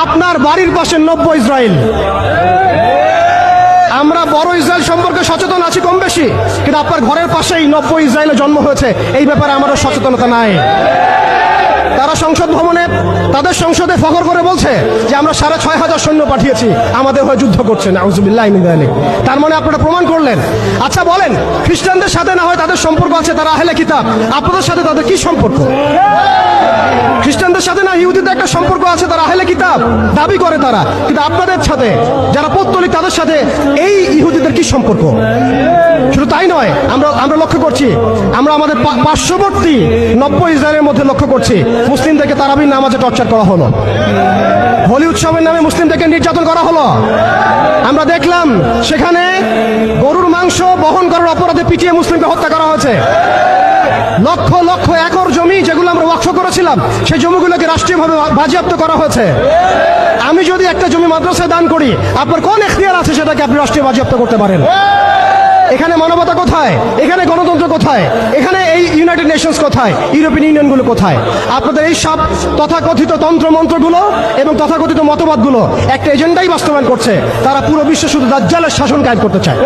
আপনার বাড়ির পাশে 90 ইসরায়েল। আমরা বড় ইসরায়েল সম্পর্কে সচেতন আছি কম বেশি, কিন্তু আপনার ঘরের পাশেই 90 ইসরায়েলে জন্ম হয়েছে, এই ব্যাপারে আমারও সচেতনতা নাই। তারা সংসদ ভবনে তাদের সংসদে ফখর করে বলছে যে আমরা 6,500 সৈন্য পাঠিয়েছি, আমাদের হয়ে যুদ্ধ করছে। নাউজুবিল্লাহ মিন যালিক। তার মানে আপনারা প্রমাণ করলেন। আচ্ছা বলেন, খ্রিস্টানদের সাথে না হয় তাদের সম্পর্ক আছে, তারা আহলে কিতাব, আপনাদের সাথে তাদের কি সম্পর্ক? খ্রিস্টানদের সাথে না ইহুদিদের একটা সম্পর্ক আছে, তারা আহলে কিতাব দাবি করে তারা, কিন্তু আপনাদের সাথে যারা পৌত্তলিক তাদের সাথে এই ইহুদিদের কি সম্পর্ক? শুধু তাই নয়, আমরা লক্ষ্য করছি, আমরা আমাদের পার্শ্ববর্তী 90 ইসরায়েলের মধ্যে লক্ষ্য করছি মুসলিমদেরকে তারাবির নামাজে টর্চার করা হলো, হোলি উৎসবের নামে মুসলিমদেরকে নির্যাতন করা হলো। আমরা দেখলাম সেখানে গরুর মাংস বহন করার অপরাধে পিটিয়ে মুসলিমকে হত্যা করা হয়েছে। লক্ষ লক্ষ একর জমি যেগুলো আমরা ওয়াকফ করেছিলাম, সেই জমিগুলোকে রাষ্ট্রীয়ভাবে বাজেয়াপ্ত করা হয়েছে। আমি যদি একটা জমি মাদ্রাসায় দান করি, আপনার কোন এখতিয়ার আছে সেটাকে আপনি রাষ্ট্রীয় বাজেয়াপ্ত করতে পারেন? এখানে মানবতা কোথায়? এখানে গণতন্ত্র কোথায়? এখানে এই ইউনাইটেড নেশনস কোথায়? ইউরোপিয়ান ইউনিয়নগুলো কোথায়? আপনাদের এই সব তথাকথিত তন্ত্রমন্ত্রগুলো এবং তথাকথিত মতবাদগুলো একটা এজেন্ডাই বাস্তবায়ন করছে, তারা পুরো বিশ্বে শুধু দাজ্জালের শাসন কায়েম করতে চায়।